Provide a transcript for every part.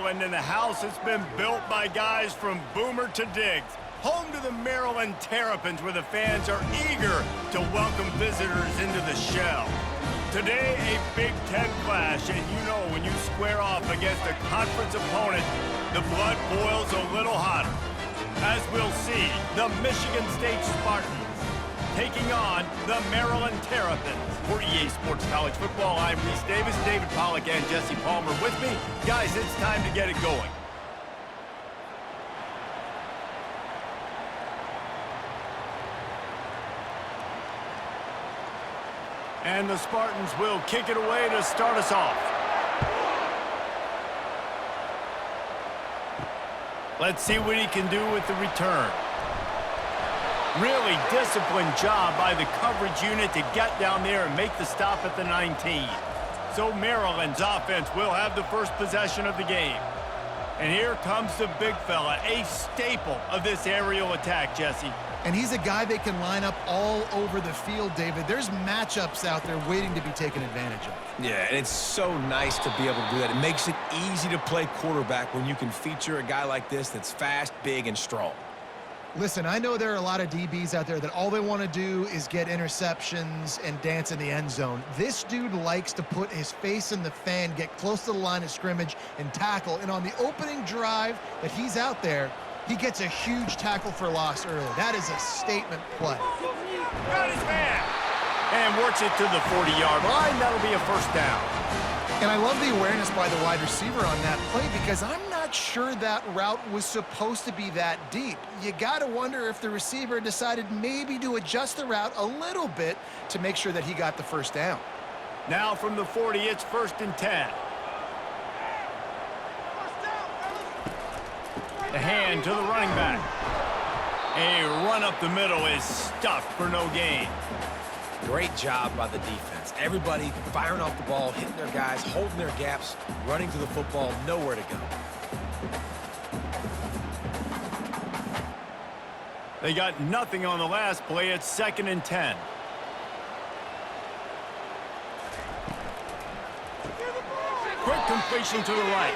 Maryland in a house that's been built by guys from Boomer to Diggs. Home to the Maryland Terrapins, where the fans are eager to welcome visitors into the shell. Today, a Big Ten clash, and you know when you square off against a conference opponent, the blood boils a little hotter. As we'll see, the Michigan State Spartans taking on the Maryland Terrapins. For EA Sports College Football, I'm Reese Davis, David Pollack, and Jesse Palmer with me. Guys, it's time to get it going. And the Spartans will kick it away to start us off. Let's see what he can do with the return. Really disciplined job by the coverage unit to get down there and make the stop at the 19. So Maryland's offense will have the first possession of the game. And here comes the big fella, a staple of this aerial attack, Jesse. And he's a guy they can line up all over the field, David. There's matchups out there waiting to be taken advantage of. Yeah, and it's so nice to be able to do that. It makes it easy to play quarterback when you can feature a guy like this that's fast, big, and strong. Listen, I know there are a lot of DBs out there that all they want to do is get interceptions and dance in the end zone. This dude likes to put his face in the fan, get close to the line of scrimmage, and tackle. And on the opening drive that he's out there, he gets a huge tackle for loss early. That is a statement play. Got his man. And works it to the 40-yard line. That'll be a first down. And I love the awareness by the wide receiver on that play because I'm not sure that route was supposed to be that deep. You got to wonder if the receiver decided maybe to adjust the route a little bit to make sure that he got the first down. Now from the 40, it's 1st and 10. The hand to the running back. A run up the middle is stuffed for no gain. Great job by the defense. Everybody firing off the ball, hitting their guys, holding their gaps, running to the football, nowhere to go. They got nothing on the last play. It's 2nd and 10. Quick completion to the right.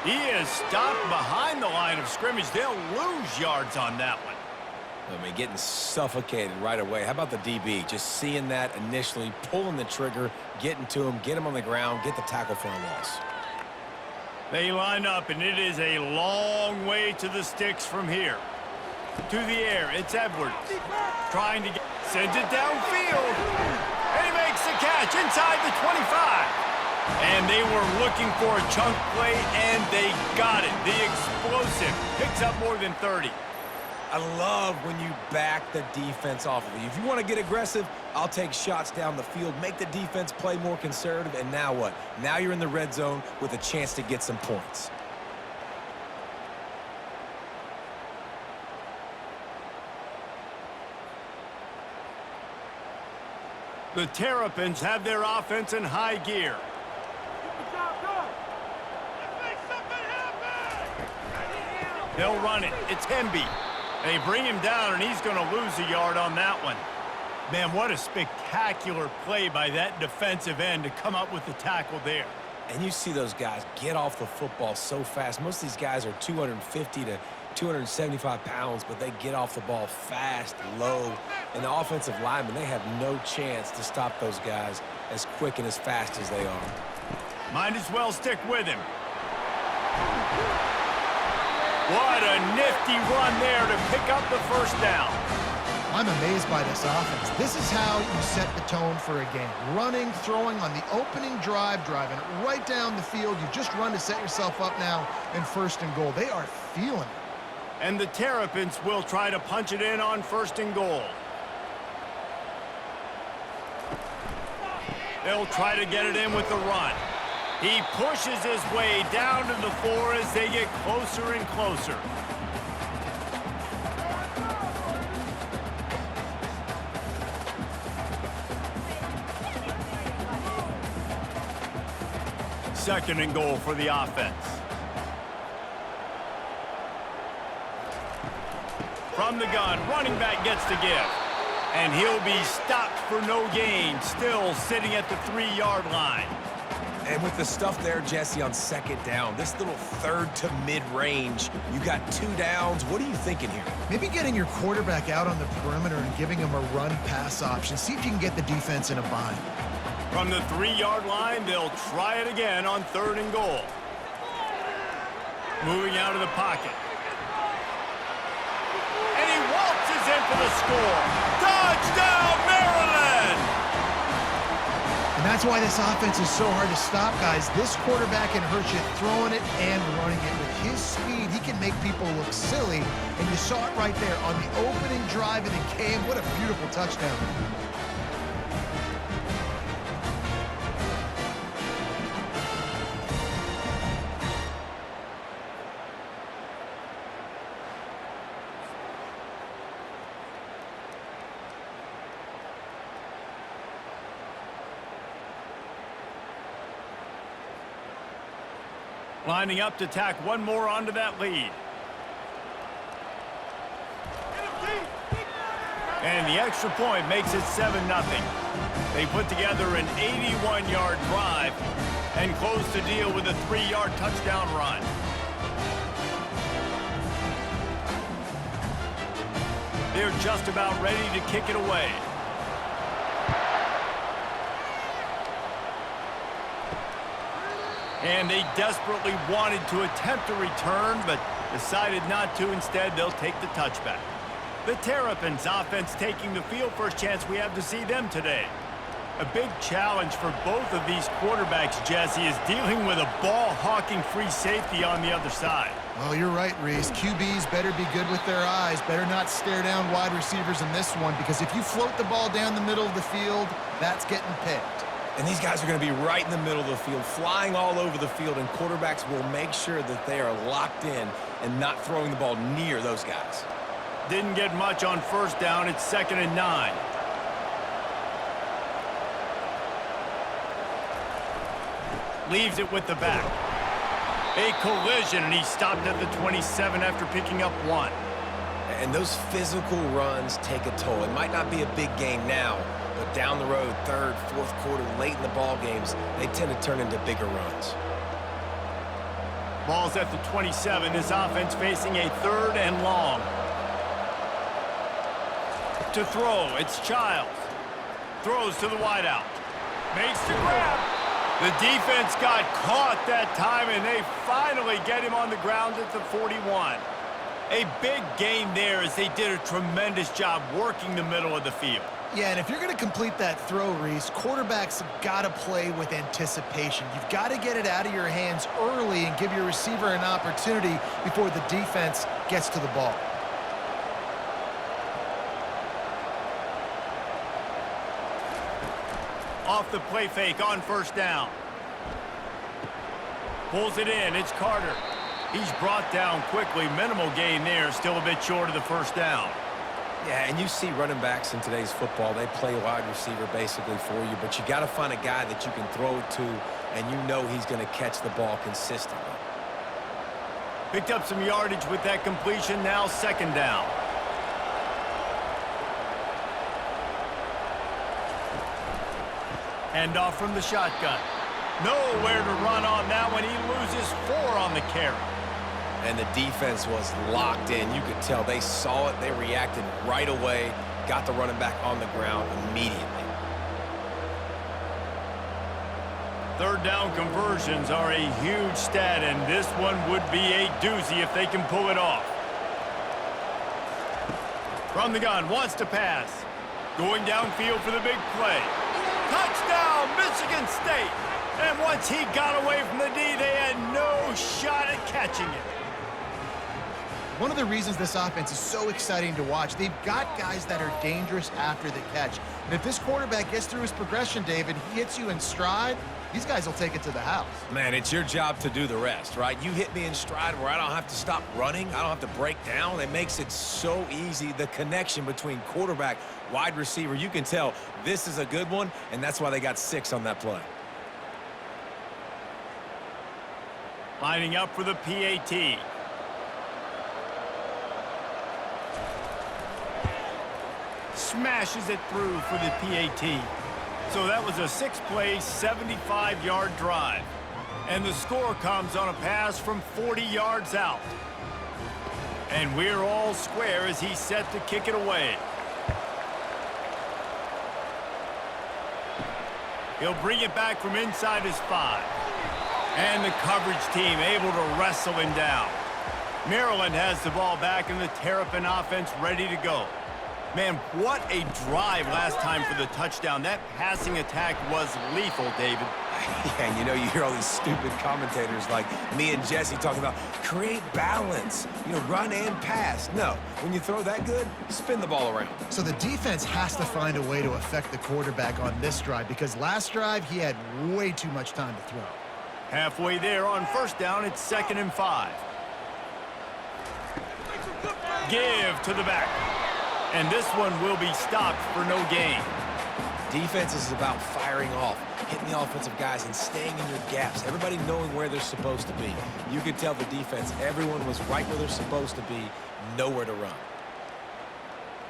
He is stopped behind the line of scrimmage. They'll lose yards on that one. I mean, getting suffocated right away. How about the DB? Just seeing that initially, pulling the trigger, getting to him, get him on the ground, get the tackle for a loss. They line up, and it is a long way to the sticks from here. To the air, it's Edwards. Trying to sends it downfield. And he makes the catch inside the 25. And they were looking for a chunk play, and they got it. The explosive picks up more than 30. I love when you back the defense off of you. If you want to get aggressive, I'll take shots down the field, make the defense play more conservative, and now what? Now you're in the red zone with a chance to get some points. The Terrapins have their offense in high gear. They'll run it. It's Hemby. They bring him down, and he's going to lose a yard on that one. Man, what a spectacular play by that defensive end to come up with the tackle there. And you see those guys get off the football so fast. Most of these guys are 250 to 275 pounds, but they get off the ball fast, low. And the offensive linemen, they have no chance to stop those guys as quick and as fast as they are. Might as well stick with him. What a nifty run there to pick up the first down. I'm amazed by this offense. This is how you set the tone for a game. Running, throwing on the opening drive, driving it right down the field. You just run to set yourself up now in 1st and goal. They are feeling it. And the Terrapins will try to punch it in on 1st and goal. They'll try to get it in with the run. He pushes his way down to the 4 as they get closer and closer. Second and goal for the offense. From the gun, running back gets to give. And he'll be stopped for no gain, still sitting at the 3-yard line. And with the stuff there, Jesse, on second down, this little third to mid-range, you got 2 downs. What are you thinking here? Maybe getting your quarterback out on the perimeter and giving him a run-pass option. See if you can get the defense in a bind. From the 3-yard line, they'll try it again on 3rd and goal. Moving out of the pocket. And he waltzes in for the score. Touchdown, Maryland! And that's why this offense is so hard to stop, guys. This quarterback can hurt you throwing it and running it. With his speed, he can make people look silly. And you saw it right there on the opening drive in the game. What a beautiful touchdown. Lining up to tack one more onto that lead. And the extra point makes it 7-0. They put together an 81-yard drive and close the deal with a 3-yard touchdown run. They're just about ready to kick it away. And they desperately wanted to attempt a return, but decided not to. Instead, they'll take the touchback. The Terrapins offense taking the field. First chance we have to see them today. A big challenge for both of these quarterbacks, Jesse, is dealing with a ball-hawking free safety on the other side. Oh, you're right, Reese. QBs better be good with their eyes. Better not stare down wide receivers in this one, because if you float the ball down the middle of the field, that's getting picked. And these guys are going to be right in the middle of the field, flying all over the field, and quarterbacks will make sure that they are locked in and not throwing the ball near those guys. Didn't get much on first down. It's 2nd and 9. Leaves it with the back. A collision, and he stopped at the 27 after picking up 1. And those physical runs take a toll. It might not be a big game now, but down the road, 3rd, 4th quarter, late in the ball games, they tend to turn into bigger runs. Ball's at the 27. This offense facing a 3rd and long. To throw, it's Childs. Throws to the wideout. Makes the grab. The defense got caught that time, and they finally get him on the ground at the 41. A big gain there as they did a tremendous job working the middle of the field. Yeah, and if you're going to complete that throw, Reese, quarterbacks have got to play with anticipation. You've got to get it out of your hands early and give your receiver an opportunity before the defense gets to the ball. Off the play fake on first down. Pulls it in. It's Carter. He's brought down quickly. Minimal gain there. Still a bit short of the first down. Yeah, and you see running backs in today's football, they play wide receiver basically for you, but you got to find a guy that you can throw it to, and you know he's going to catch the ball consistently. Picked up some yardage with that completion. Now 2nd down. Handoff from the shotgun. Nowhere to run on that one. He loses 4 on the carry. And the defense was locked in. You could tell they saw it. They reacted right away. Got the running back on the ground immediately. 3rd down conversions are a huge stat, and this one would be a doozy if they can pull it off. From the gun, wants to pass. Going downfield for the big play. Touchdown, Michigan State! And once he got away from the D, they had no shot at catching it. One of the reasons this offense is so exciting to watch, they've got guys that are dangerous after the catch. And if this quarterback gets through his progression, David, he hits you in stride, these guys will take it to the house. Man, it's your job to do the rest, right? You hit me in stride where I don't have to stop running. I don't have to break down. It makes it so easy, the connection between quarterback, wide receiver. You can tell this is a good one, and that's why they got 6 on that play. Lining up for the PAT. Smashes it through for the PAT. So that was a 6-play, 75-yard drive. And the score comes on a pass from 40 yards out. And we're all square as he's set to kick it away. He'll bring it back from inside his 5. And the coverage team able to wrestle him down. Maryland has the ball back and the Terrapin offense ready to go. Man, what a drive last time for the touchdown. That passing attack was lethal, David. Yeah, and you know, you hear all these stupid commentators like me and Jesse talking about create balance, you know, run and pass. No, when you throw that good, spin the ball around. So the defense has to find a way to affect the quarterback on this drive because last drive he had way too much time to throw. Halfway there on first down, it's 2nd and 5. Give to the back. And this one will be stopped for no gain. Defense is about firing off, hitting the offensive guys and staying in your gaps, everybody knowing where they're supposed to be. You could tell the defense, everyone was right where they're supposed to be, nowhere to run.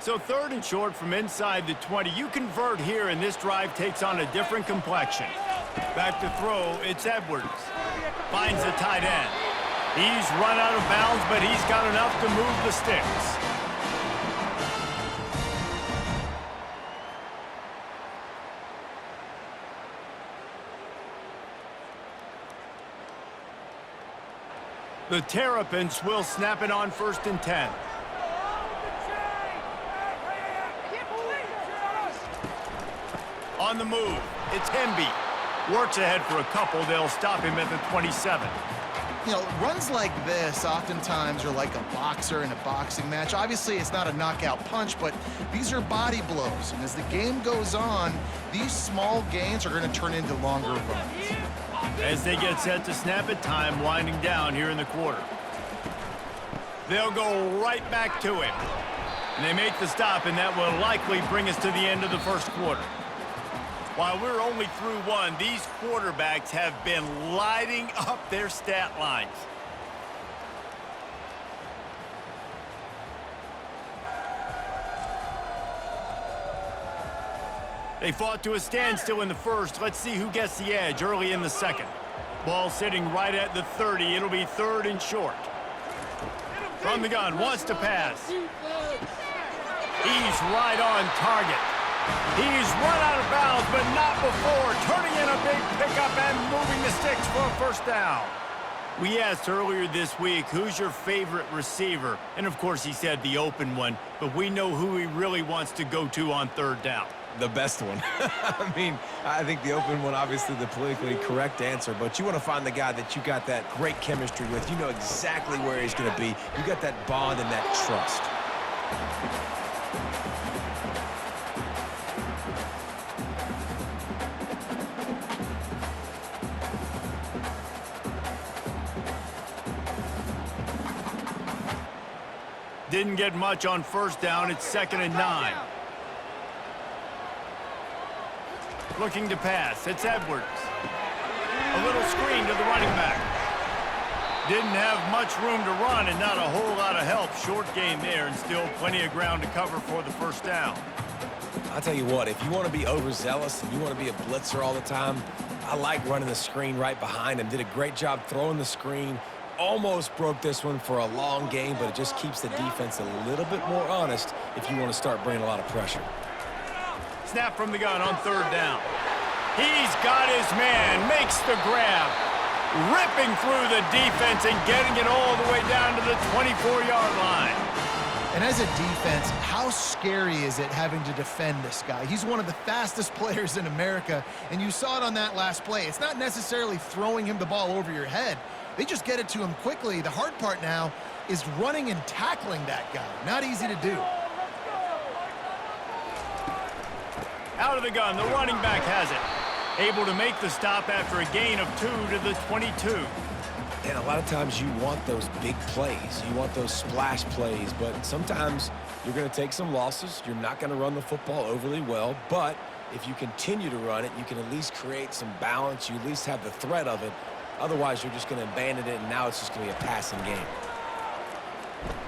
So 3rd and short from inside the 20. You convert here and this drive takes on a different complexion. Back to throw, it's Edwards. Finds the tight end. He's run out of bounds, but he's got enough to move the sticks. The Terrapins will snap it on 1st and 10. On the move, it's Hemby. Works ahead for a couple. They'll stop him at the 27. You know, runs like this oftentimes are like a boxer in a boxing match. Obviously, it's not a knockout punch, but these are body blows. And as the game goes on, these small gains are going to turn into longer runs. As they get set to snap it, time winding down here in the quarter. They'll go right back to him. And they make the stop, and that will likely bring us to the end of the first quarter. While we're only through one, these quarterbacks have been lighting up their stat lines. They fought to a standstill in the first. Let's see who gets the edge early in the second. Ball sitting right at the 30. It'll be 3rd and short. From the gun, wants to pass. He's right on target. He's run out of bounds, but not before. Turning in a big pickup and moving the sticks for a first down. We asked earlier this week, who's your favorite receiver? And of course he said the open one, but we know who he really wants to go to on 3rd down. The best one. I mean, I think the open one, obviously the politically correct answer, but you want to find the guy that you got that great chemistry with. You know exactly where he's going to be. You got that bond and that trust. Didn't get much on first down. It's 2nd and 9. Looking to pass. It's Edwards. A little screen to the running back. Didn't have much room to run and not a whole lot of help. Short gain there and still plenty of ground to cover for the first down. I'll tell you what, if you want to be overzealous and you want to be a blitzer all the time, I like running the screen right behind him. Did a great job throwing the screen. Almost broke this one for a long game, but it just keeps the defense a little bit more honest if you want to start bringing a lot of pressure. Snap from the gun on 3rd down. He's got his man, makes the grab, ripping through the defense and getting it all the way down to the 24-yard line. And as a defense, how scary is it having to defend this guy? He's one of the fastest players in America, and you saw it on that last play. It's not necessarily throwing him the ball over your head. They just get it to him quickly. The hard part now is running and tackling that guy. Not easy to do. Out of the gun, the running back has it. Able to make the stop after a gain of 2 to the 22. And a lot of times you want those big plays. You want those splash plays, but sometimes you're going to take some losses. You're not going to run the football overly well, but if you continue to run it, you can at least create some balance. You at least have the threat of it. Otherwise, you're just going to abandon it, and now it's just going to be a passing game.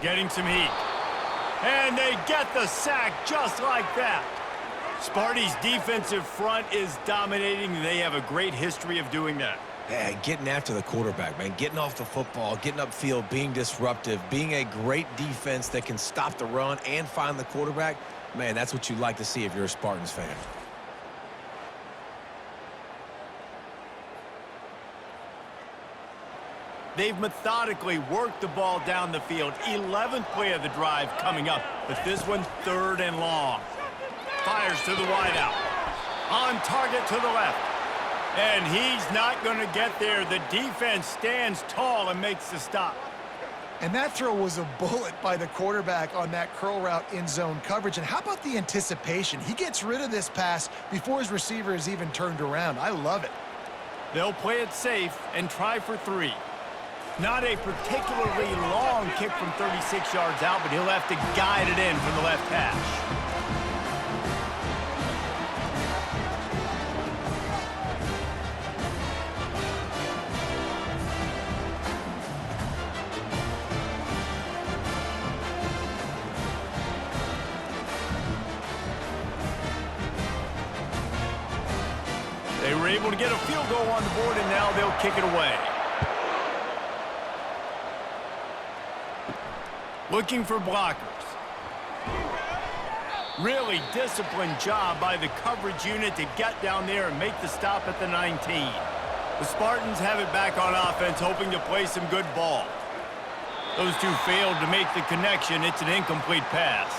Getting some heat. And they get the sack just like that. Sparty's defensive front is dominating. They have a great history of doing that. Yeah, getting after the quarterback, man. Getting off the football, getting upfield, being disruptive, being a great defense that can stop the run and find the quarterback. Man, that's what you like to see if you're a Spartans fan. They've methodically worked the ball down the field. 11th play of the drive coming up, but this one 3rd and long. Fires to the wideout. On target to the left. And he's not going to get there. The defense stands tall and makes the stop. And that throw was a bullet by the quarterback on that curl route in zone coverage. And how about the anticipation? He gets rid of this pass before his receiver is even turned around. I love it. They'll play it safe and try for 3. Not a particularly long kick from 36 yards out, but he'll have to guide it in from the left hash. They were able to get a field goal on the board, and now they'll kick it away. Looking for blockers. Really disciplined job by the coverage unit to get down there and make the stop at the 19. The Spartans have it back on offense, hoping to play some good ball. Those two failed to make the connection. It's an incomplete pass.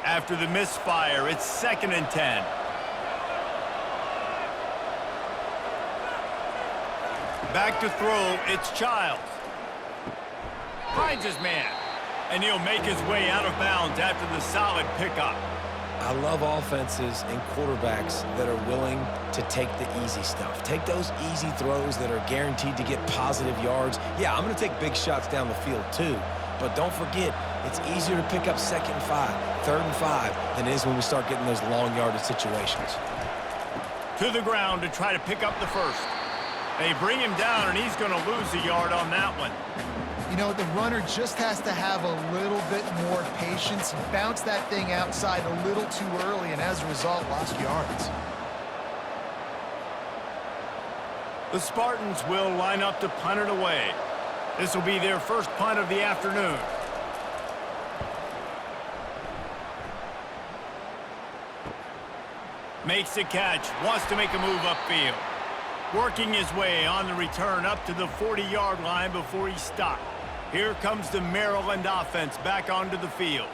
After the misfire, it's 2nd and 10. Back to throw, it's Childs. Finds his man, and he'll make his way out of bounds after the solid pickup. I love offenses and quarterbacks that are willing to take the easy stuff. Take those easy throws that are guaranteed to get positive yards. Yeah, I'm going to take big shots down the field too. But don't forget, it's easier to pick up 2nd and 5, 3rd and 5 than it is when we start getting those long yardage situations. To the ground to try to pick up the first. They bring him down, and he's going to lose a yard on that one. You know, the runner just has to have a little bit more patience. He bounced that thing outside a little too early, and as a result, lost yards. The Spartans will line up to punt it away. This will be their first punt of the afternoon. Makes the catch, wants to make a move upfield. Working his way on the return up to the 40-yard line before he stopped. Here comes the Maryland offense back onto the field.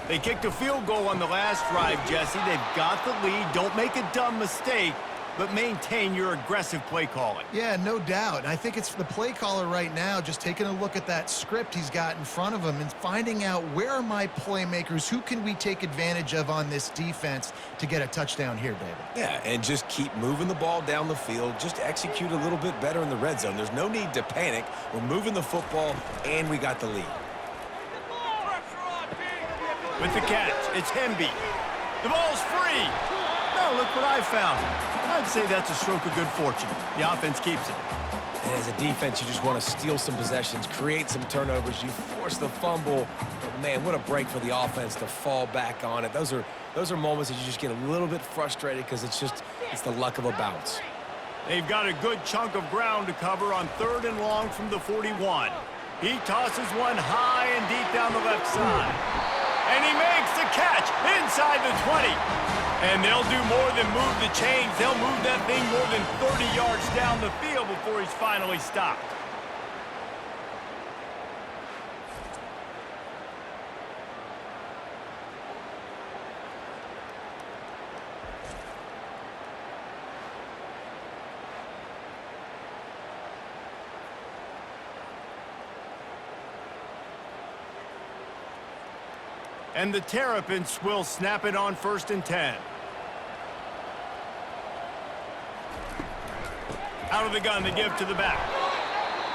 They kicked a field goal on the last drive, Jesse. They've got the lead. Don't make a dumb mistake, but maintain your aggressive play calling. Yeah, no doubt. And I think it's the play caller right now just taking a look at that script he's got in front of him and finding out where are my playmakers, who can we take advantage of on this defense to get a touchdown here, David. Yeah, and just keep moving the ball down the field. Just execute a little bit better in the red zone. There's no need to panic. We're moving the football, and we got the lead. With the catch, it's Hemby. The ball's free. Oh, look what I found. I'd say that's a stroke of good fortune. The offense keeps it. And as a defense, you just want to steal some possessions, create some turnovers. You force the fumble. But man, what a break for the offense to fall back on it. Those are moments that you just get a little bit frustrated because it's the luck of a bounce. They've got a good chunk of ground to cover on 3rd and long from the 41. He tosses one high and deep down the left side. And he makes the catch inside the 20. And they'll do more than move the chains. They'll move that thing more than 30 yards down the field before he's finally stopped. And the Terrapins will snap it on 1st and 10. Out of the gun, they give to the back.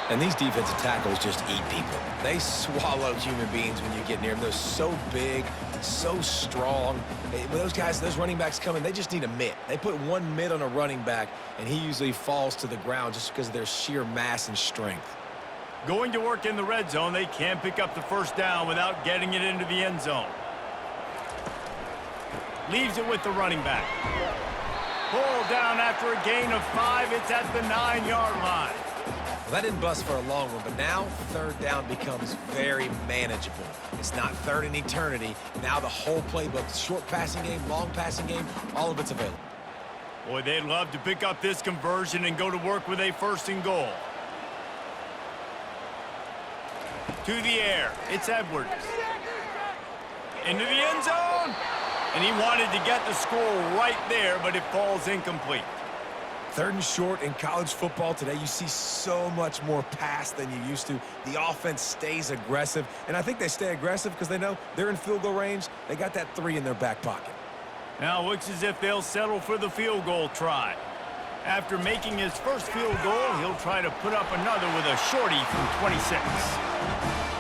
And these defensive tackles just eat people. They swallow human beings when you get near them. They're so big, so strong. When those guys, those running backs come in, they just need a mitt. They put one mitt on a running back, and he usually falls to the ground just because of their sheer mass and strength. Going to work in the red zone, they can pick up the first down without getting it into the end zone. Leaves it with the running back. Pulled down after a gain of 5. It's at the 9-yard line. Well, that didn't bust for a long one, but now third down becomes very manageable. It's not third in eternity. Now the whole playbook, short passing game, long passing game, all of it's available. Boy, they'd love to pick up this conversion and go to work with a 1st and goal. To the air, it's Edwards. Into the end zone. And he wanted to get the score right there, but it falls incomplete. 3rd and short in college football today, you see so much more pass than you used to. The offense stays aggressive, and I think they stay aggressive because they know they're in field goal range. They got that 3 in their back pocket. Now it looks as if they'll settle for the field goal try. After making his first field goal, he'll try to put up another with a shorty from 26.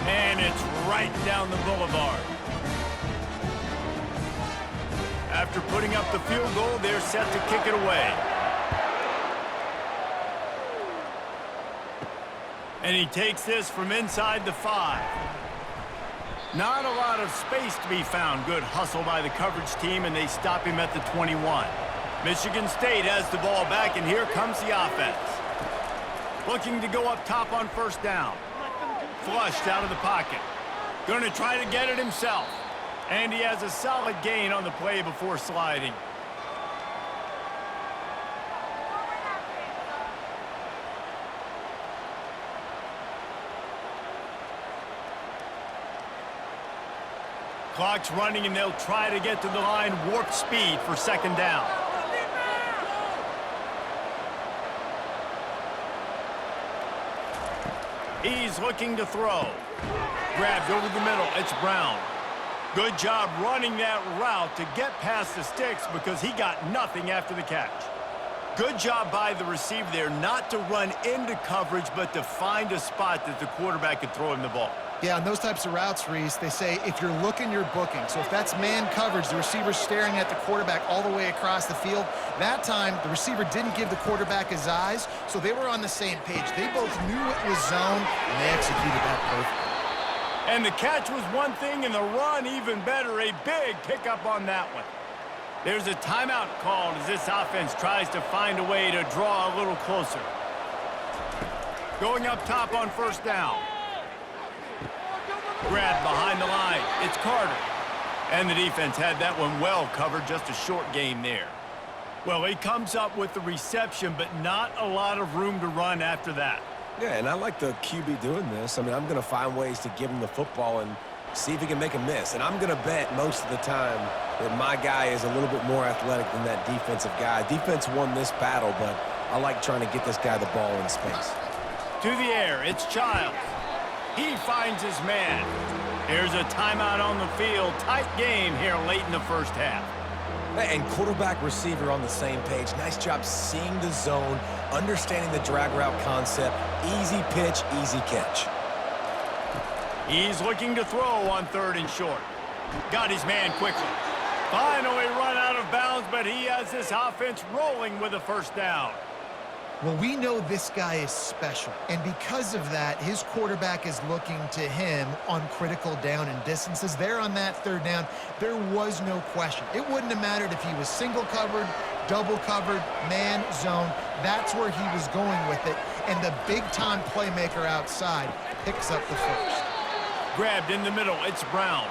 And it's right down the boulevard. After putting up the field goal, they're set to kick it away. And he takes this from inside the 5. Not a lot of space to be found. Good hustle by the coverage team, and they stop him at the 21. Michigan State has the ball back, and here comes the offense. Looking to go up top on 1st down. Flushed out of the pocket. Going to try to get it himself. And he has a solid gain on the play before sliding. Clock's running, and they'll try to get to the line warp speed for 2nd down. He's looking to throw. Grabbed over the middle. It's Brown. Good job running that route to get past the sticks because he got nothing after the catch. Good job by the receiver there not to run into coverage, but to find a spot that the quarterback could throw him the ball. Yeah, on those types of routes, Reese, they say if you're looking, you're booking. So if that's man coverage, the receiver's staring at the quarterback all the way across the field. That time, the receiver didn't give the quarterback his eyes, so they were on the same page. They both knew it was zone, and they executed that perfectly. And the catch was one thing, and the run even better. A big pickup on that one. There's a timeout called as this offense tries to find a way to draw a little closer. Going up top on 1st down. Grabbed behind the line. It's Carter. And the defense had that one well covered. Just a short game there. Well, he comes up with the reception, but not a lot of room to run after that. Yeah, and I like the QB doing this. I mean, I'm going to find ways to give him the football and see if he can make a miss. And I'm going to bet most of the time that my guy is a little bit more athletic than that defensive guy. Defense won this battle, but I like trying to get this guy the ball in space. To the air, it's Childs. He finds his man. Here's a timeout on the field. Tight game here late in the 1st half. And quarterback receiver on the same page. Nice job seeing the zone, understanding the drag route concept. Easy pitch, easy catch. He's looking to throw on 3rd and short. Got his man quickly. Finally run out of bounds, but he has this offense rolling with a 1st down. Well, we know this guy is special, and because of that, his quarterback is looking to him on critical down and distances. There on that 3rd down, there was no question. It wouldn't have mattered if he was single covered, double covered, man, zone. That's where he was going with it, and the big-time playmaker outside picks up the 1st. Grabbed in the middle, it's Brown.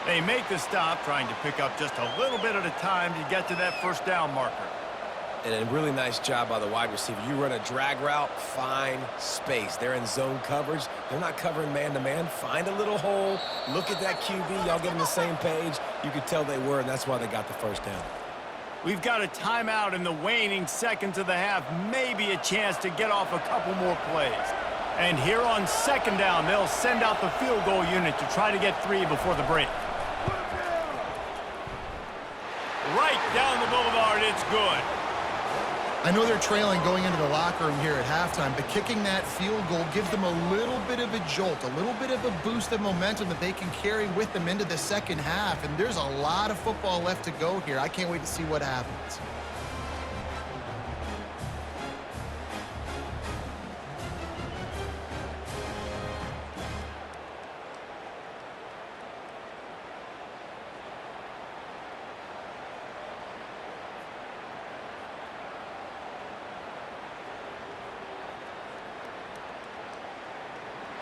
They make the stop, trying to pick up just a little bit at a time to get to that 1st down marker. And a really nice job by the wide receiver. You run a drag route, find space. They're in zone coverage. They're not covering man-to-man. Find a little hole. Look at that QB. Y'all get on the same page. You could tell they were, and that's why they got the 1st down. We've got a timeout in the waning seconds of the half. Maybe a chance to get off a couple more plays. And here on 2nd down, they'll send out the field goal unit to try to get 3 before the break. Right down the boulevard, it's good. I know they're trailing going into the locker room here at halftime, but kicking that field goal gives them a little bit of a jolt, a little bit of a boost of momentum that they can carry with them into the second half. And there's a lot of football left to go here. I can't wait to see what happens.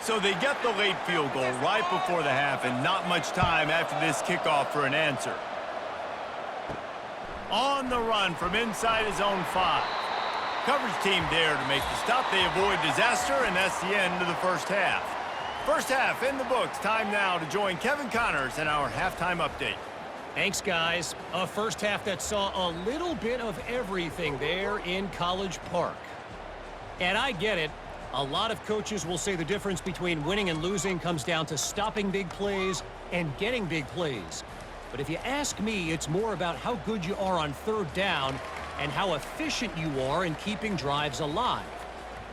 So they get the late field goal right before the half, and not much time after this kickoff for an answer. On the run from inside his own 5. Coverage team there to make the stop. They avoid disaster, and that's the end of the first half. First half in the books. Time now to join Kevin Connors in our halftime update. Thanks, guys. A first half that saw a little bit of everything there in College Park. And I get it. A lot of coaches will say the difference between winning and losing comes down to stopping big plays and getting big plays. But if you ask me, it's more about how good you are on third down and how efficient you are in keeping drives alive.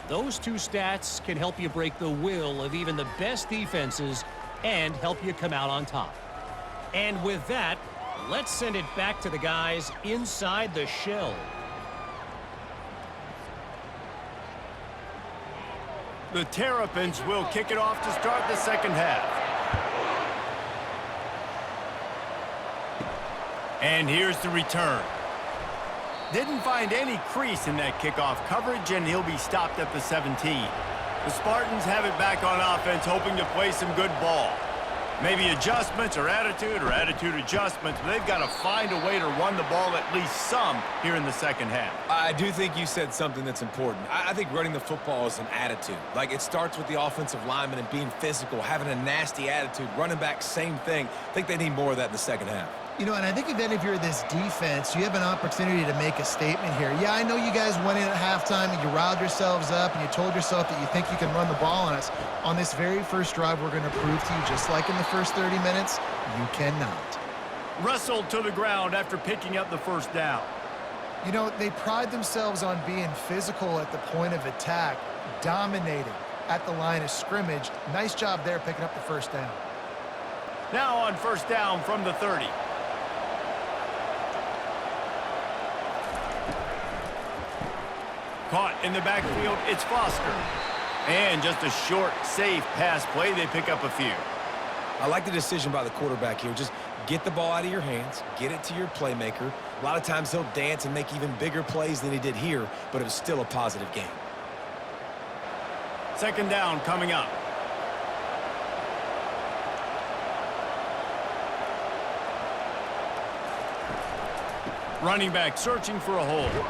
Those two stats can help you break the will of even the best defenses and help you come out on top. And with that, let's send it back to the guys inside the shell. The Terrapins will kick it off to start the second half. And here's the return. Didn't find any crease in that kickoff coverage, and he'll be stopped at the 17. The Spartans have it back on offense, hoping to play some good ball. Maybe adjustments or attitude adjustments, but they've got to find a way to run the ball at least some here in the second half. I do think you said something that's important. I think running the football is an attitude. Like, it starts with the offensive lineman and being physical, having a nasty attitude. Running back, same thing. I think they need more of that in the second half. You know, and I think if you're this defense, you have an opportunity to make a statement here. Yeah, I know you guys went in at halftime and you riled yourselves up and you told yourself that you think you can run the ball on us. On this very first drive, we're going to prove to you, just like in the first 30 minutes, you cannot. Wrestled to the ground after picking up the first down. You know, they pride themselves on being physical at the point of attack, dominating at the line of scrimmage. Nice job there picking up the first down. Now on first down from the 30. Caught in the backfield, it's Foster. And just a short, safe pass play. They pick up a few. I like the decision by the quarterback here. Just get the ball out of your hands, get it to your playmaker. A lot of times he'll dance and make even bigger plays than he did here, but it was still a positive game. Second down coming up. Running back searching for a hole.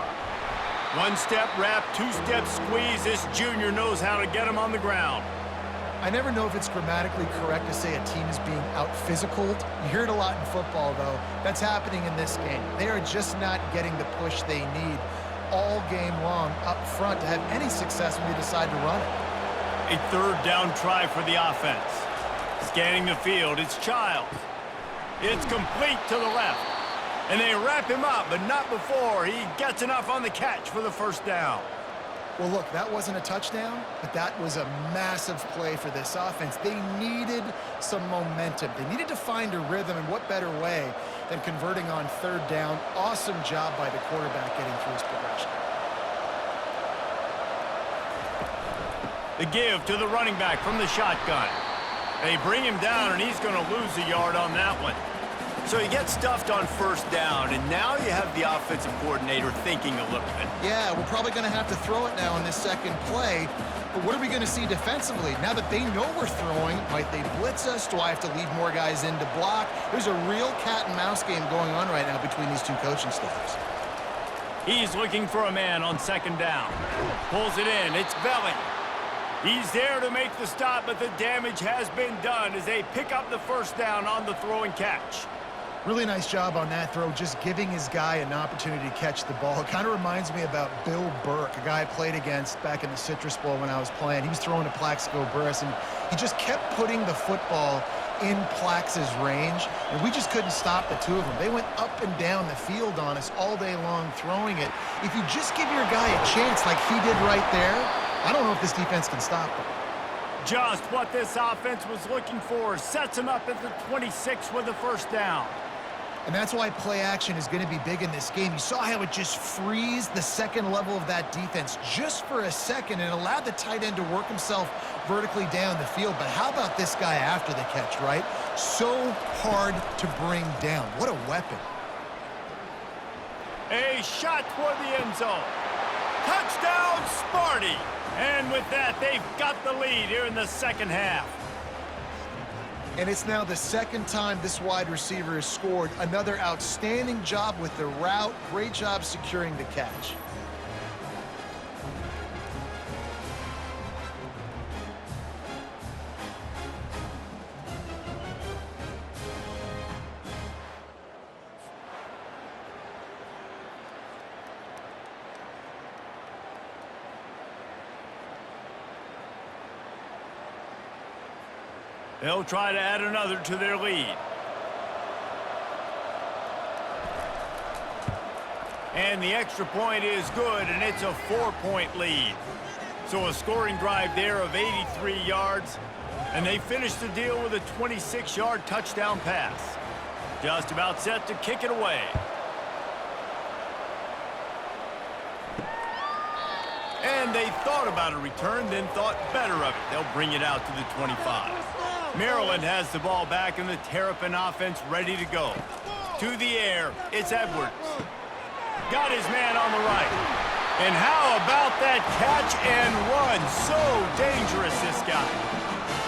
One-step wrap, two-step squeeze. This junior knows how to get him on the ground. I never know if it's grammatically correct to say a team is being out-physicaled. You hear it a lot in football, though. That's happening in this game. They are just not getting the push they need all game long up front to have any success when they decide to run it. A third down try for the offense. Scanning the field, it's Childs. It's complete to the left. And they wrap him up, but not before he gets enough on the catch for the first down. Well, look, that wasn't a touchdown, but that was a massive play for this offense. They needed some momentum. They needed to find a rhythm, and what better way than converting on third down. Awesome job by the quarterback getting through his progression. The give to the running back from the shotgun. They bring him down, and he's going to lose a yard on that one. So he gets stuffed on first down, and now you have the offensive coordinator thinking a little bit. Yeah, we're probably going to have to throw it now in this second play. But what are we going to see defensively? Now that they know we're throwing, might they blitz us? Do I have to leave more guys in to block? There's a real cat and mouse game going on right now between these two coaching staffs. He's looking for a man on second down. Pulls it in. It's Belly. He's there to make the stop, but the damage has been done as they pick up the first down on the throw and catch. Really nice job on that throw, just giving his guy an opportunity to catch the ball. It kind of reminds me about Bill Burke, a guy I played against back in the Citrus Bowl when I was playing. He was throwing to Plaxico Burress, and he just kept putting the football in Plax's range, and we just couldn't stop the two of them. They went up and down the field on us all day long throwing it. If you just give your guy a chance like he did right there, I don't know if this defense can stop them. Just what this offense was looking for. Sets him up at the 26 with a first down. And that's why play action is going to be big in this game. You saw how it just frees the second level of that defense just for a second and allowed the tight end to work himself vertically down the field. But how about this guy after the catch, right? So hard to bring down. What a weapon. A shot toward the end zone. Touchdown, Sparty. And with that, they've got the lead here in the second half. And it's now the second time this wide receiver has scored. Another outstanding job with the route. Great job securing the catch. They'll try to add another to their lead. And the extra point is good, and it's a 4-point lead. So a scoring drive there of 83 yards, and they finish the deal with a 26-yard touchdown pass. Just about set to kick it away. And they thought about a return, then thought better of it. They'll bring it out to the 25. Maryland has the ball back and the Terrapin offense ready to go. To the air, it's Edwards. Got his man on the right. And how about that catch and run? So dangerous, this guy.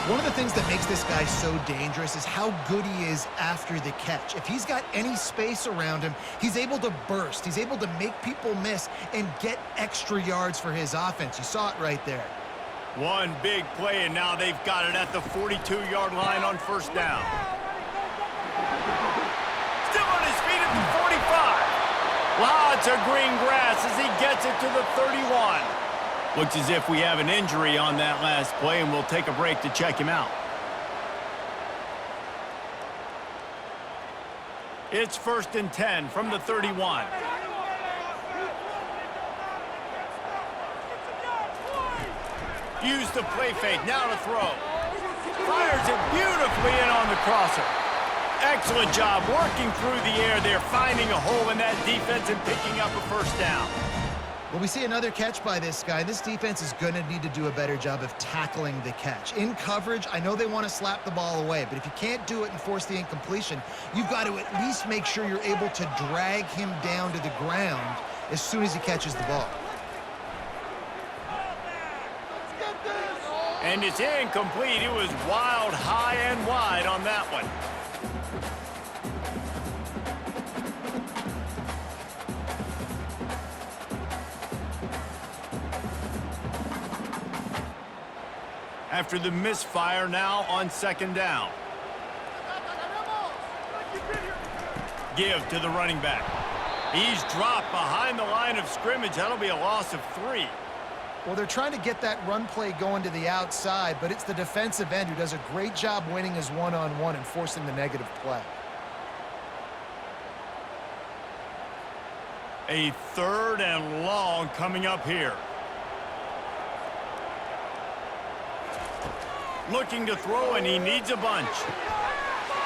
One of the things that makes this guy so dangerous is how good he is after the catch. If he's got any space around him, he's able to burst. He's able to make people miss and get extra yards for his offense. You saw it right there. One big play, and now they've got it at the 42-yard line on first down. Still on his feet at the 45. Lots of green grass as he gets it to the 31. Looks as if we have an injury on that last play, and we'll take a break to check him out. It's 1st and 10 from the 31. Use the play fake, now to throw. Fires it beautifully in on the crosser. Excellent job working through the air there, finding a hole in that defense and picking up a first down. Well, we see another catch by this guy. This defense is going to need to do a better job of tackling the catch. In coverage, I know they want to slap the ball away, but if you can't do it and force the incompletion, you've got to at least make sure you're able to drag him down to the ground as soon as he catches the ball. And it's incomplete. It was wild, high and wide on that one. After the misfire, now on second down. Give to the running back. He's dropped behind the line of scrimmage. That'll be a loss of 3. Well, they're trying to get that run play going to the outside, but it's the defensive end who does a great job winning his one-on-one and forcing the negative play. A 3rd and long coming up here. Looking to throw, and he needs a bunch.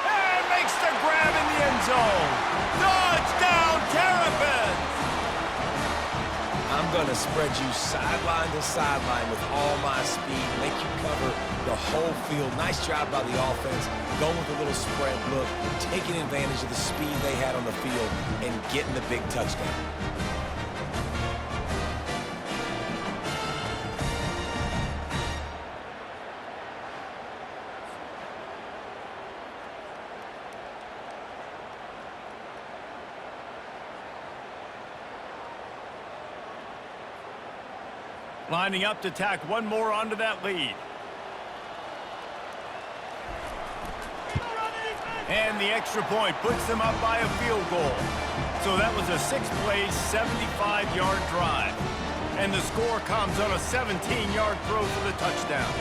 And makes the grab in the end zone. Touchdown, Terrapins! I'm going to spread you sideline to sideline with all my speed, make you cover the whole field. Nice job by the offense, going with a little spread look, taking advantage of the speed they had on the field, and getting the big touchdown. Lining up to tack one more onto that lead. And the extra point puts them up by a field goal. So that was a 6-play, 75-yard drive. And the score comes on a 17-yard throw for the touchdown.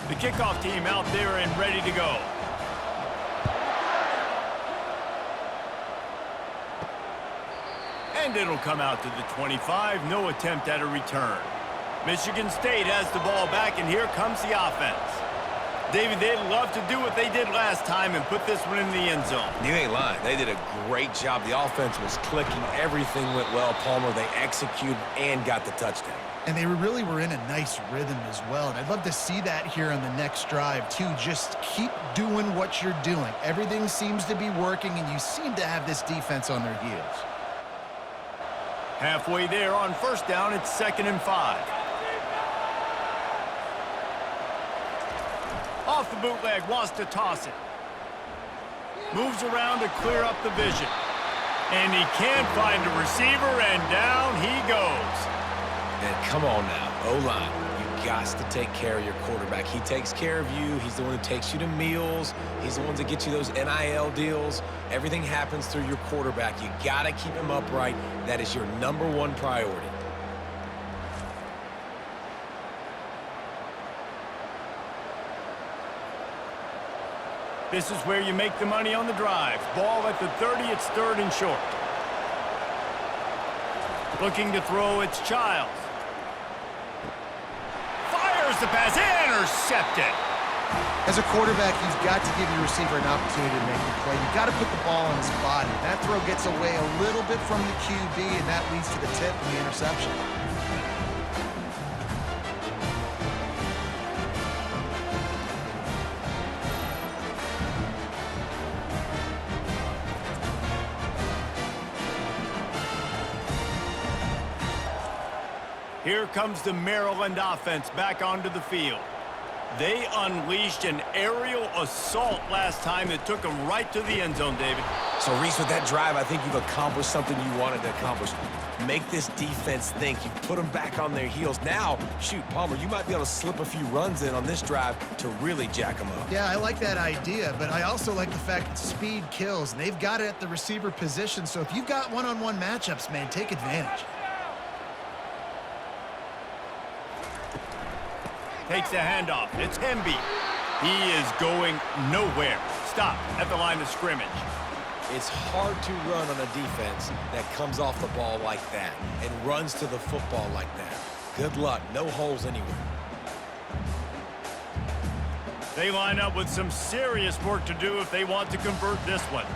The kickoff team out there and ready to go. And it'll come out to the 25. No attempt at a return. Michigan State has the ball back, and here comes the offense. David, they'd love to do what they did last time and put this one in the end zone. You ain't lying. They did a great job. The offense was clicking. Everything went well, Palmer. They executed and got the touchdown. And they really were in a nice rhythm as well. And I'd love to see that here on the next drive, too. Just keep doing what you're doing. Everything seems to be working, and you seem to have this defense on their heels. Halfway there on first down, it's 2nd and 5. Off the bootleg, wants to toss it. Moves around to clear up the vision. And he can't find a receiver, and down he goes. And come on now, O-line, you got to take care of your quarterback. He takes care of you. He's the one who takes you to meals. He's the one that gets you those NIL deals. Everything happens through your quarterback. You got to keep him upright. That is your #1 priority. This is where you make the money on the drive. Ball at the 30, it's 3rd and short. Looking to throw, it's Childs. Fires the pass, intercepted. As a quarterback, you've got to give your receiver an opportunity to make the play. You've got to put the ball on his body. That throw gets away a little bit from the QB, and that leads to the tip and the interception. Here comes the Maryland offense back onto the field. They unleashed an aerial assault last time that took them right to the end zone, David. So, Reese, with that drive, I think you've accomplished something you wanted to accomplish. Make this defense think. You put them back on their heels. Now, shoot, Palmer, you might be able to slip a few runs in on this drive to really jack them up. Yeah, I like that idea, but I also like the fact that speed kills, and they've got it at the receiver position. So if you've got one-on-one matchups, man, take advantage. Takes the handoff. It's Hemby. He is going nowhere. Stop at the line of scrimmage. It's hard to run on a defense that comes off the ball like that and runs to the football like that. Good luck. No holes anywhere. They line up with some serious work to do if they want to convert this one.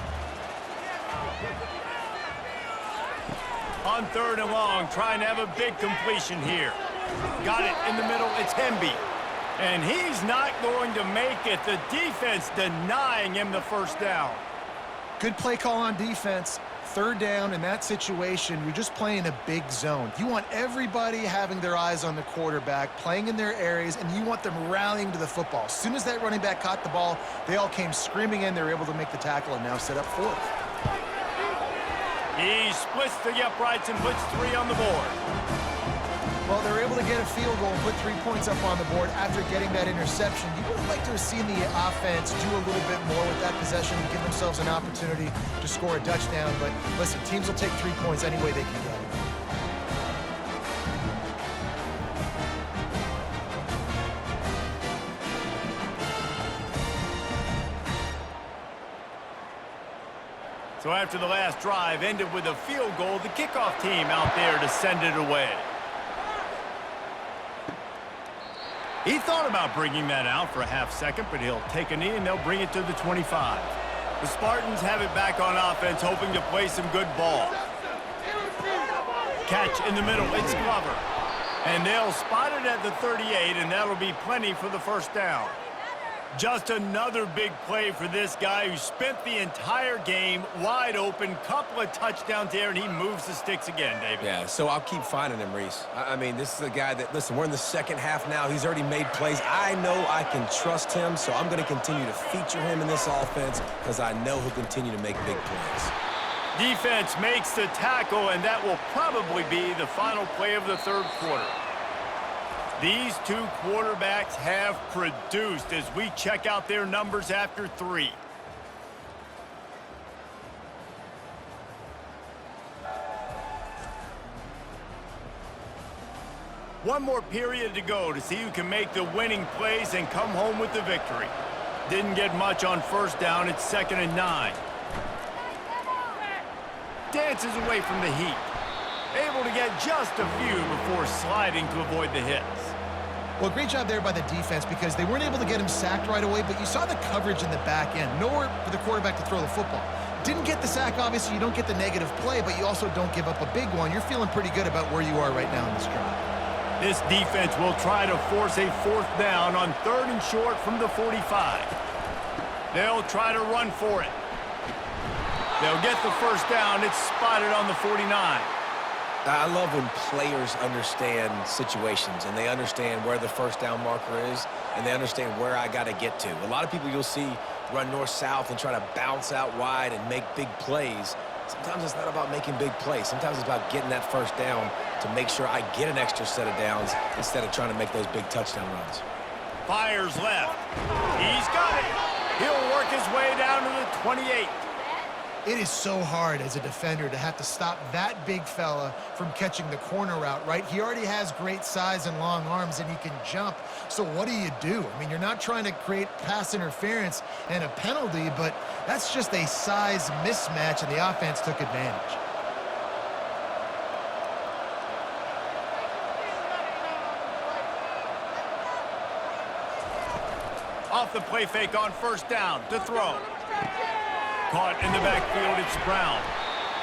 On 3rd and long, trying to have a big completion here. Got it in the middle. It's Hemby. And he's not going to make it. The defense denying him the first down. Good play call on defense. 3rd down in that situation, you're just playing a big zone. You want everybody having their eyes on the quarterback, playing in their areas, and you want them rallying to the football. As soon as that running back caught the ball, they all came screaming in. They were able to make the tackle and now set up 4th. He splits the uprights and puts 3 on the board. Well, they were able to get a field goal and put 3 points up on the board after getting that interception. You would have liked to have seen the offense do a little bit more with that possession and give themselves an opportunity to score a touchdown. But listen, teams will take 3 points any way they can get it. So after the last drive ended with a field goal, the kickoff team out there to send it away. He thought about bringing that out for a half second, but he'll take a knee and they'll bring it to the 25. The Spartans have it back on offense, hoping to play some good ball. Catch in the middle, it's Glover. And they'll spot it at the 38, and that'll be plenty for the first down. Just another big play for this guy who spent the entire game wide open, couple of touchdowns there, and he moves the sticks again, David. Yeah, so I'll keep finding him, Reese. I mean, this is a guy that, listen, we're in the second half now. He's already made plays. I know I can trust him, so I'm going to continue to feature him in this offense because I know he'll continue to make big plays. Defense makes the tackle, and that will probably be the final play of the 3rd quarter. These 2 quarterbacks have produced as we check out their numbers after 3. One more period to go to see who can make the winning plays and come home with the victory. Didn't get much on first down. It's 2nd and 9. Dances away from the heat. Able to get just a few before sliding to avoid the hits. Well, great job there by the defense because they weren't able to get him sacked right away, but you saw the coverage in the back end. Nowhere for the quarterback to throw the football. Didn't get the sack, obviously. You don't get the negative play, but you also don't give up a big one. You're feeling pretty good about where you are right now in this drive. This defense will try to force a 4th down on 3rd and short from the 45. They'll try to run for it. They'll get the first down. It's spotted on the 49. I love when players understand situations and they understand where the first down marker is and they understand where I got to get to. A lot of people you'll see run north-south and try to bounce out wide and make big plays. Sometimes it's not about making big plays. Sometimes it's about getting that first down to make sure I get an extra set of downs instead of trying to make those big touchdown runs. Fires left. He's got it. He'll work his way down to the 28. It is so hard as a defender to have to stop that big fella from catching the corner route, right? He already has great size and long arms, and he can jump. So what do? I mean, you're not trying to create pass interference and a penalty, but that's just a size mismatch, and the offense took advantage. Off the play fake on first down to throw. Caught in the backfield, it's Brown.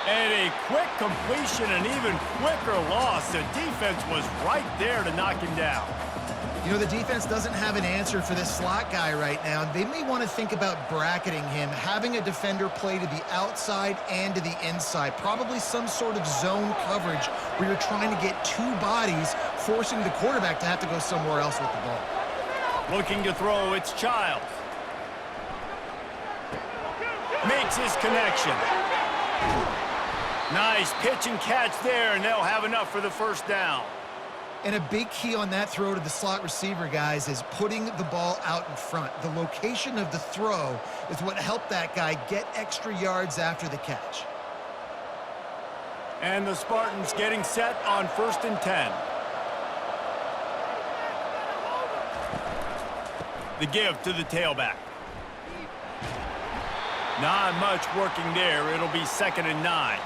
And a quick completion, an even quicker loss. The defense was right there to knock him down. You know, the defense doesn't have an answer for this slot guy right now. They may want to think about bracketing him, having a defender play to the outside and to the inside. Probably some sort of zone coverage where you're trying to get two bodies, forcing the quarterback to have to go somewhere else with the ball. Looking to throw, it's Childs. Makes his connection. Nice pitch and catch there, and they'll have enough for the first down. And a big key on that throw to the slot receiver, guys, is putting the ball out in front. The location of the throw is what helped that guy get extra yards after the catch. And the Spartans getting set on 1st and 10. The give to the tailback. Not much working there. It'll be 2nd and 9.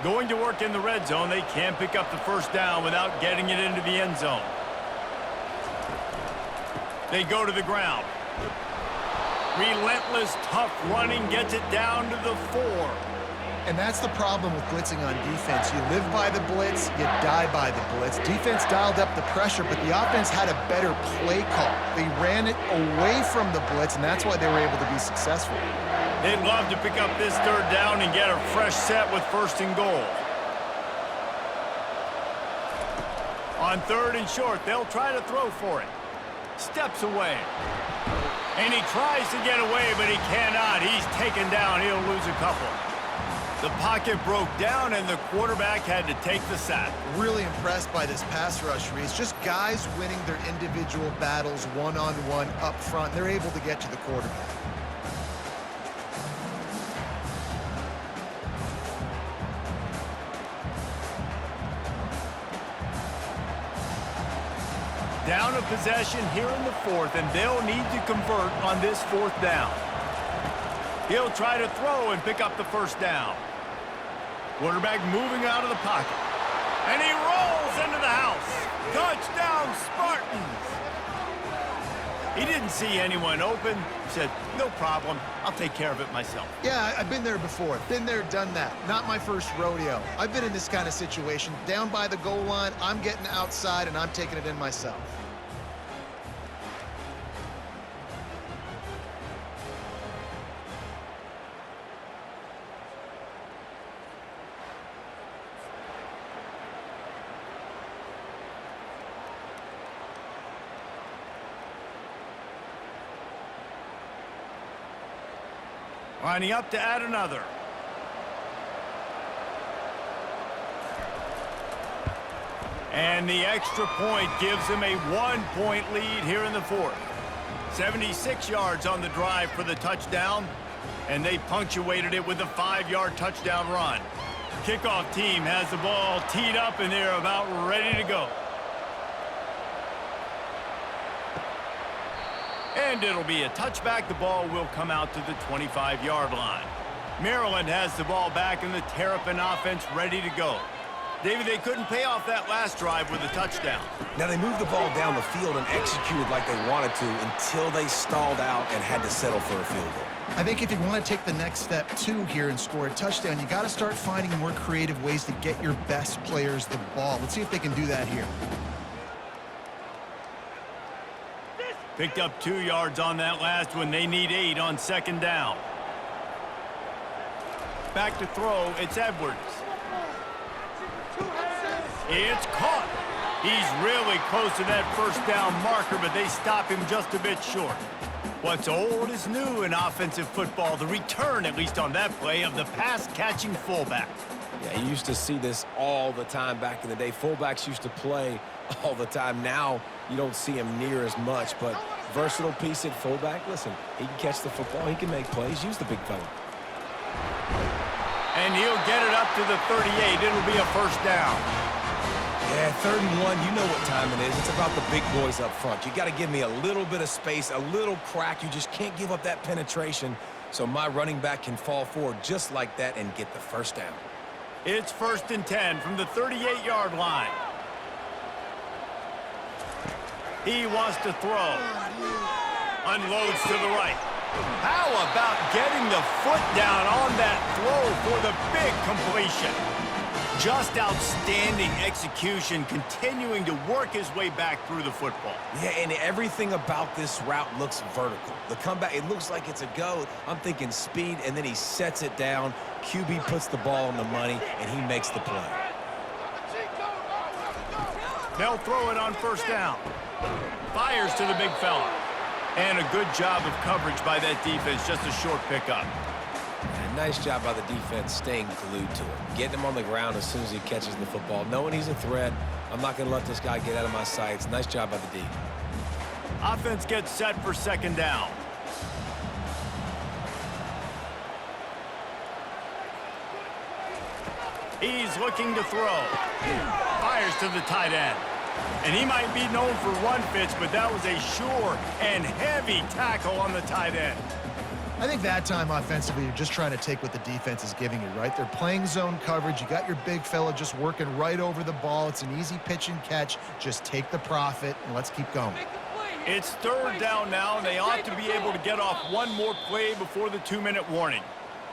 Going to work in the red zone. They can't pick up the first down without getting it into the end zone. They go to the ground. Relentless, tough running gets it down to the 4. And that's the problem with blitzing on defense. You live by the blitz, you die by the blitz. Defense dialed up the pressure, but the offense had a better play call. They ran it away from the blitz, and that's why they were able to be successful. They'd love to pick up this 3rd down and get a fresh set with 1st and goal. On 3rd and short, they'll try to throw for it. Steps away. And he tries to get away, but he cannot. He's taken down. He'll lose a couple. The pocket broke down, and the quarterback had to take the sack. Really impressed by this pass rush, Reese. Just guys winning their individual battles one-on-one up front. They're able to get to the quarterback. Down a possession here in the 4th, and they'll need to convert on this 4th down. He'll try to throw and pick up the first down. Quarterback moving out of the pocket. And he rolls into the house. Touchdown, Spartans! He didn't see anyone open. He said, no problem. I'll take care of it myself. Yeah, I've been there before. Been there, done that. Not my first rodeo. I've been in this kind of situation. Down by the goal line, I'm getting outside, and I'm taking it in myself. Lining up to add another. And the extra point gives him a 1-point lead here in the 4th. 76 yards on the drive for the touchdown, and they punctuated it with a 5-yard touchdown run. Kickoff team has the ball teed up, and they're about ready to go. And it'll be a touchback. The ball will come out to the 25-yard line. Maryland has the ball back, and the Terrapin offense ready to go. David, they couldn't pay off that last drive with a touchdown. Now, they moved the ball down the field and executed like they wanted to until they stalled out and had to settle for a field goal. I think if you want to take the next step, too, here and score a touchdown, you got to start finding more creative ways to get your best players the ball. Let's see if they can do that here. Picked up 2 yards on that last one. They need 8 on second down. Back to throw, it's Edwards. It's caught. He's really close to that first down marker, but they stop him just a bit short. What's old is new in offensive football. The return, at least on that play, of the pass-catching fullback. Yeah, you used to see this all the time back in the day. Fullbacks used to play all the time. Now you don't see him near as much, but versatile piece at fullback. Listen, he can catch the football. He can make plays. Use the big fella. And he'll get it up to the 38. It'll be a first down. Yeah, 3rd and 1, you know what time it is. It's about the big boys up front. You got to give me a little bit of space, a little crack. You just can't give up that penetration so my running back can fall forward just like that and get the first down. It's 1st and 10 from the 38-yard line. He wants to throw. Unloads to the right. How about getting the foot down on that throw for the big completion? Just outstanding execution, continuing to work his way back through the football. Yeah, and everything about this route looks vertical. The comeback, it looks like it's a go. I'm thinking speed, and then he sets it down. QB puts the ball on the money, and he makes the play. They'll throw it on first down. Fires to the big fella. And a good job of coverage by that defense, just a short pickup. And nice job by the defense staying glued to him. Getting him on the ground as soon as he catches the football. Knowing he's a threat, I'm not going to let this guy get out of my sights. Nice job by the D. Offense gets set for second down. He's looking to throw. Fires to the tight end. And he might be known for run fits, but that was a sure and heavy tackle on the tight end. I think that time offensively, you're just trying to take what the defense is giving you, right? They're playing zone coverage. You got your big fella just working right over the ball. It's an easy pitch and catch. Just take the profit, and let's keep going. It's 3rd down now, and they ought to be able to get off one more play before the 2-minute warning.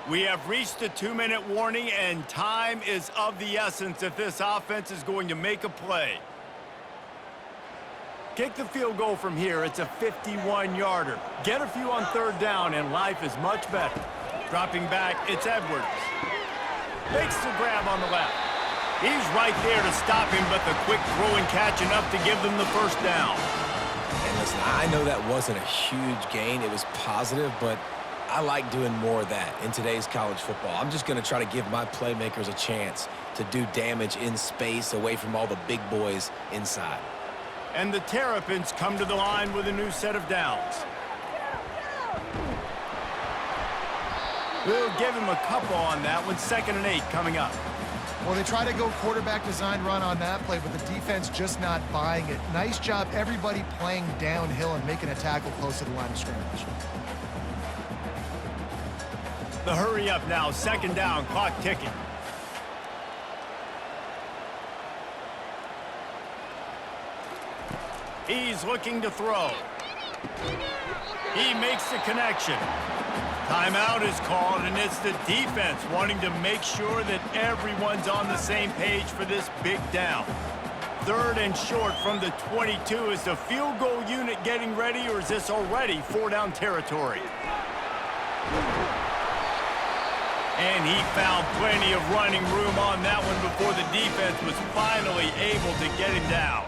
We have reached the 2-minute warning, and time is of the essence if this offense is going to make a play. Kick the field goal from here. It's a 51-yarder. Get a few on 3rd down, and life is much better. Dropping back, it's Edwards. Makes the grab on the left. He's right there to stop him, but the quick throw and catch enough to give them the first down. And listen, I know that wasn't a huge gain. It was positive, but I like doing more of that in today's college football. I'm just going to try to give my playmakers a chance to do damage in space away from all the big boys inside. And the Terrapins come to the line with a new set of downs. We'll give him a couple on that one. 2nd and 8 coming up. Well, they try to go quarterback design run on that play, but the defense just not buying it. Nice job, everybody playing downhill and making a tackle close to the line of scrimmage. The hurry up now. 2nd down, clock ticking. He's looking to throw. He makes the connection. Timeout is called, and it's the defense wanting to make sure that everyone's on the same page for this big down. 3rd and short from the 22. Is the field goal unit getting ready, or is this already 4-down territory? And he found plenty of running room on that one before the defense was finally able to get him down.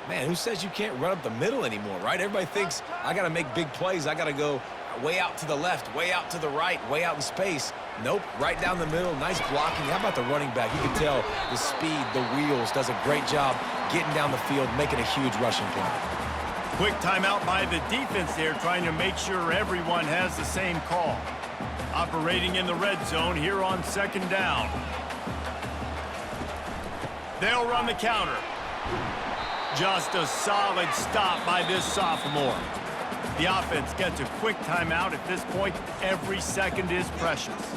Man, who says you can't run up the middle anymore, right? Everybody thinks I got to make big plays. I got to go way out to the left, way out to the right, way out in space. Nope, right down the middle. Nice blocking. How about the running back? You can tell the speed, the wheels, does a great job getting down the field, making a huge rushing play. Quick timeout by the defense there, trying to make sure everyone has the same call. Operating in the red zone here on 2nd down. They'll run the counter. Just a solid stop by this sophomore. The offense gets a quick timeout. At this point, every second is precious.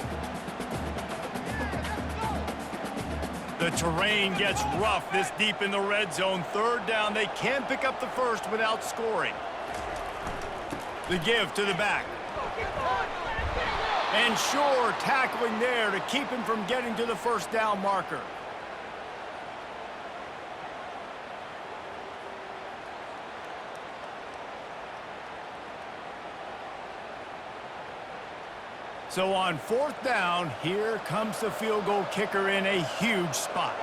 The terrain gets rough this deep in the red zone. 3rd down, they can pick up the first without scoring. The give to the back. And sure, tackling there to keep him from getting to the 1st down marker. So on 4th down, here comes the field goal kicker in a huge spot.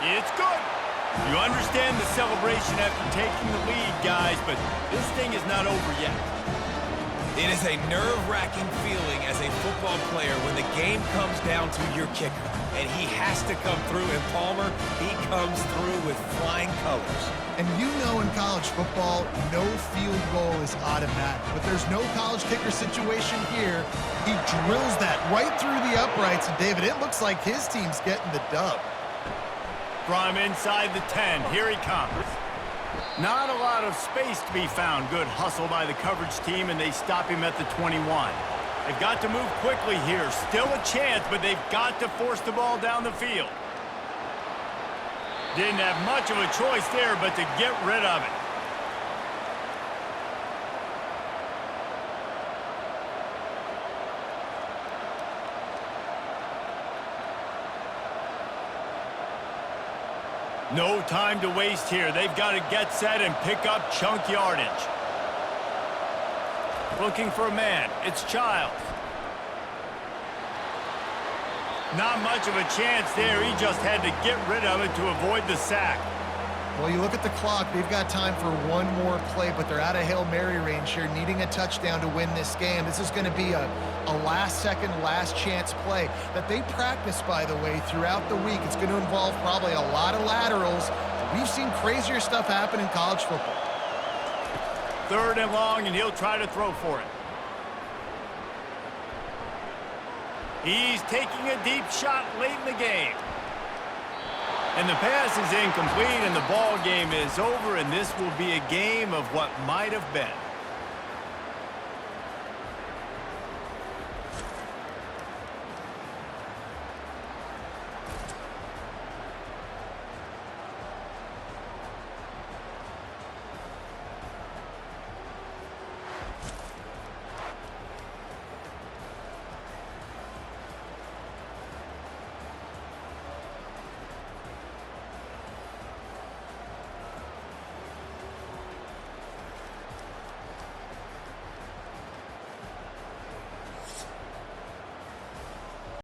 It's good. You understand the celebration after taking the lead, guys, but this thing is not over yet. It is a nerve-wracking feeling as a football player when the game comes down to your kicker. And he has to come through, and Palmer, he comes through with flying colors. And you know in college football, no field goal is automatic. But there's no college kicker situation here. He drills that right through the uprights. And, David, it looks like his team's getting the dub. From inside the 10, here he comes. Not a lot of space to be found. Good hustle by the coverage team, and they stop him at the 21. They've got to move quickly here. Still a chance, but they've got to force the ball down the field. Didn't have much of a choice there, but to get rid of it. No time to waste here. They've got to get set and pick up chunk yardage. Looking for a man. It's Childs. Not much of a chance there. He just had to get rid of it to avoid the sack. Well, you look at the clock. They've got time for one more play, but they're out of Hail Mary range here, needing a touchdown to win this game. This is going to be a last-second, last-chance play that they practice, by the way, throughout the week. It's going to involve probably a lot of laterals. We've seen crazier stuff happen in college football. 3rd and long, and he'll try to throw for it. He's taking a deep shot late in the game. And the pass is incomplete, and the ball game is over, and this will be a game of what might have been.